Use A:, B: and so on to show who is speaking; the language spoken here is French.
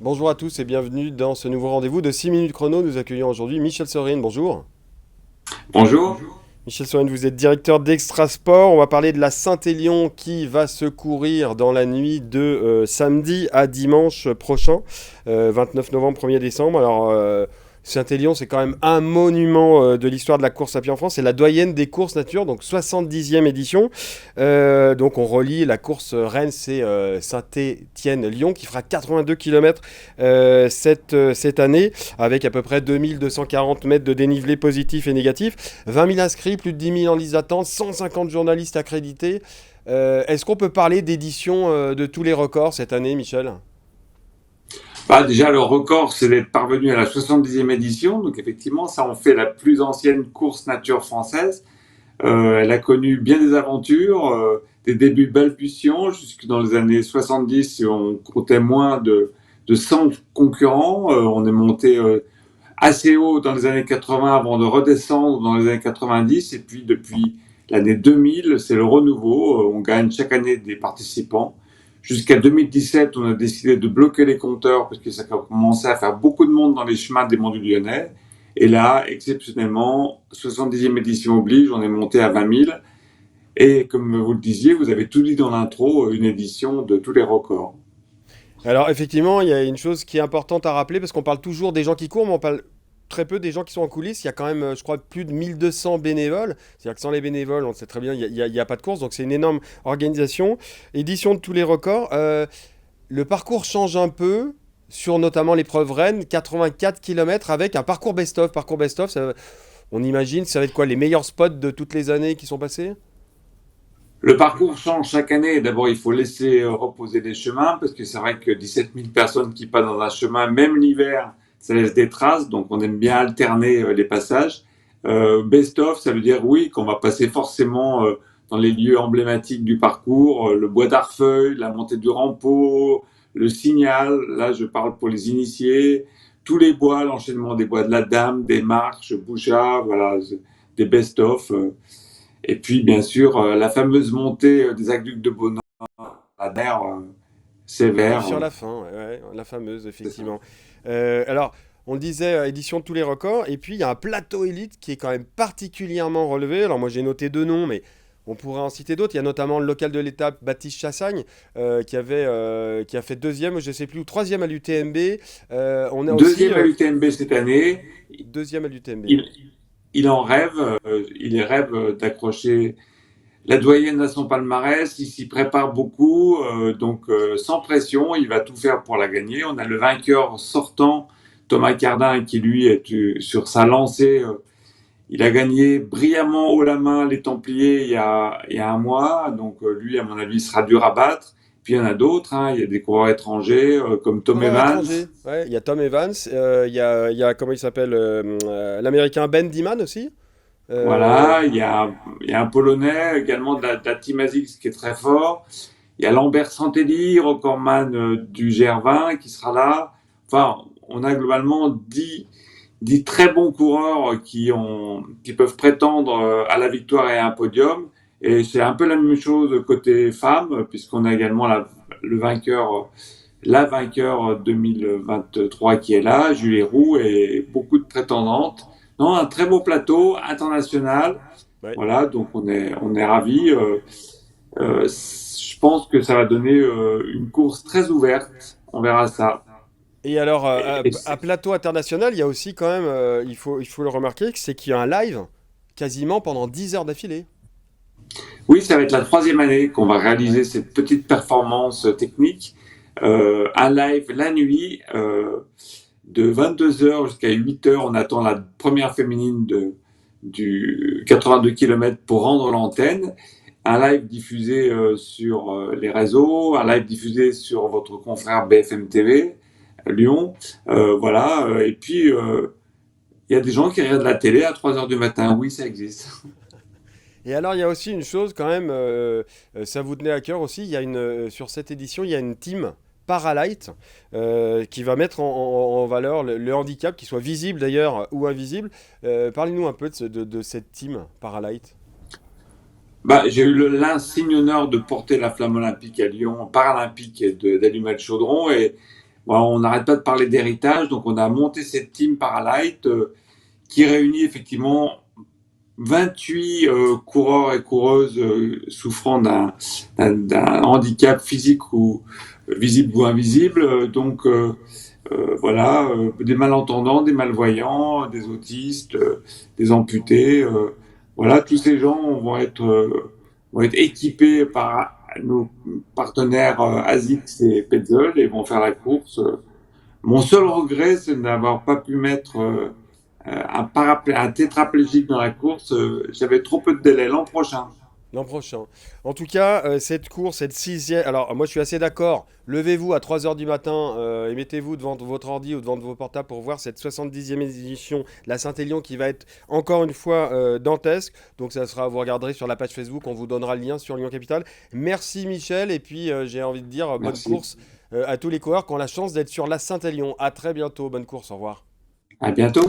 A: Bonjour à tous et bienvenue dans ce nouveau rendez-vous de 6 minutes chrono. Nous accueillons aujourd'hui Michel Sorine. Bonjour.
B: Bonjour.
A: Michel Sorine, vous êtes directeur d'Extra Sport. On va parler de la Saint-Élion qui va se courir dans la nuit de samedi à dimanche prochain, 29 novembre, 1er décembre. Saint-Élion, c'est quand même un monument de l'histoire de la course à pied en France. C'est la doyenne des courses nature, donc 70e édition. Donc on relie la course Rennes, c'est Saint-Étienne-Lyon qui fera 82 km cette année avec à peu près 2240 mètres de dénivelé positif et négatif. 20 000 inscrits, plus de 10 000 en liste d'attente, 150 journalistes accrédités. Est-ce qu'on peut parler d'édition de tous les records cette année, Michel?
B: Déjà, le record, c'est d'être parvenu à la 70e édition. Donc, effectivement, ça en fait la plus ancienne course nature française. Elle a connu bien des aventures, des débuts balbutiants, jusque dans les années 70, on comptait moins de 100 concurrents. On est monté assez haut dans les années 80 avant de redescendre dans les années 90. Et puis, depuis l'année 2000, c'est le renouveau. On gagne chaque année des participants. Jusqu'à 2017, on a décidé de bloquer les compteurs parce que ça commençait à faire beaucoup de monde dans les chemins des Monts du Lyonnais. Et là, exceptionnellement, 70e édition oblige, on est monté à 20 000. Et comme vous le disiez, vous avez tout dit dans l'intro, une édition de tous les records.
A: Alors effectivement, il y a une chose qui est importante à rappeler parce qu'on parle toujours des gens qui courent, mais on parle très peu des gens qui sont en coulisses. Il y a quand même, je crois, plus de 1200 bénévoles. C'est-à-dire que sans les bénévoles, on le sait très bien, il y a pas de course. Donc c'est une énorme organisation. Édition de tous les records. Le parcours change un peu sur notamment l'épreuve Rennes, 84 km avec un parcours best-of. Parcours best-of, on imagine, ça va être quoi, les meilleurs spots de toutes les années qui sont passées?
B: Le parcours change chaque année. D'abord, il faut laisser reposer les chemins parce que c'est vrai que 17 000 personnes qui passent dans un chemin, même l'hiver, ça laisse des traces. Donc, on aime bien alterner les passages. Best-of, ça veut dire oui, qu'on va passer forcément dans les lieux emblématiques du parcours, le bois d'Arfeuil, la montée du Rampeau, le Signal. Là, je parle pour les initiés. Tous les bois, l'enchaînement des bois de la Dame, des Marches, Bouchard, voilà, des best-of. Et puis, bien sûr, la fameuse montée des aqueducs de Bonan, la mer
A: Qui arrive
B: sévère.
A: sur la fin, ouais, ouais, la fameuse,
B: C'est ça.
A: effectivement. On le disait, édition de tous les records. Et puis, il y a un plateau élite qui est quand même particulièrement relevé. Alors, moi, j'ai noté deux noms, mais on pourrait en citer d'autres. Il y a notamment le local de l'étape, Baptiste Chassagne, qui a fait deuxième, je ne sais plus, ou troisième à l'UTMB. On a aussi
B: Deuxième à l'UTMB cette année.
A: deuxième à l'UTMB.
B: Il, il en rêve. Il rêve d'accrocher la doyenne à son palmarès. Il s'y prépare beaucoup. Sans pression, il va tout faire pour la gagner. On a le vainqueur sortant, Thomas Cardin, qui lui est sur sa lancée. Il a gagné brillamment haut la main les Templiers il y a un mois. Lui, à mon avis, sera dur à battre. Puis il y en a d'autres. Hein. Il y a des coureurs étrangers comme Tom
A: Coureur
B: Evans.
A: étranger, ouais, il y a Tom Evans, il y a, comment il s'appelle, l'américain Ben Diman aussi. Euh,
B: Voilà. Il y a un Polonais également de la Team ASICS qui est très fort. Il y a Lambert Santelli, recordman du GR20 qui sera là. Enfin, on a globalement 10 très bons coureurs qui peuvent prétendre à la victoire et à un podium. Et c'est un peu la même chose côté femmes, puisqu'on a également le vainqueur, la vainqueur 2023 qui est là, Julie Roux, et beaucoup de prétendantes. Non, un très beau plateau international.
A: ouais.
B: Voilà, donc on est ravis. Je pense que ça va donner une course très ouverte. On verra ça.
A: Et alors,
B: Et
A: à plateau international, il y a aussi quand même, il faut le remarquer, c'est qu'il y a un live quasiment pendant 10 heures d'affilée.
B: oui, ça va être la troisième année qu'on va réaliser
A: Ouais.
B: cette petite performance technique. Un live la nuit, de 22 heures jusqu'à 8 heures. On attend la première féminine du 82 km pour rendre l'antenne. Un live diffusé sur les réseaux, un live diffusé sur votre confrère BFM TV, Lyon. Et puis, il y a des gens qui regardent la télé à 3 heures du matin. Oui, ça existe.
A: Et alors, il y a aussi une chose quand même, ça vous tenait à cœur aussi, il y a sur cette édition, il y a une team Paralight qui va mettre en valeur le handicap, qu'il soit visible d'ailleurs ou invisible. Parlez-nous un peu de cette team Paralight.
B: J'ai eu l'insigne honneur de porter la flamme olympique à Lyon, paralympique et d'allumer le chaudron. Et Bon, on n'arrête pas de parler d'héritage, donc on a monté cette team Paralight qui réunit effectivement 28 coureurs et coureuses souffrant d'un handicap physique ou visible ou invisible. Donc voilà, des malentendants, des malvoyants, des autistes, des amputés. Voilà, tous ces gens vont être équipés par nos partenaires ASICS et Petzl et vont faire la course. Mon seul regret, c'est de n'avoir pas pu mettre un tétraplégique dans la course. J'avais trop peu de délai l'an prochain.
A: L'an prochain. En tout cas, cette course, cette sixième. Alors, moi, je suis assez d'accord. Levez-vous à 3 heures du matin et mettez-vous devant votre ordi ou devant vos portables pour voir cette 70e édition de la Saint-Élion qui va être encore une fois dantesque. Donc, ça sera, vous regarderez sur la page Facebook, on vous donnera le lien sur Lyon Capital. Merci Michel. Et puis, j'ai envie de dire bonne
B: Merci.
A: course à tous les coureurs qui ont la chance d'être sur la Saint-Élion. À très bientôt. Bonne course. Au revoir.
B: À bientôt.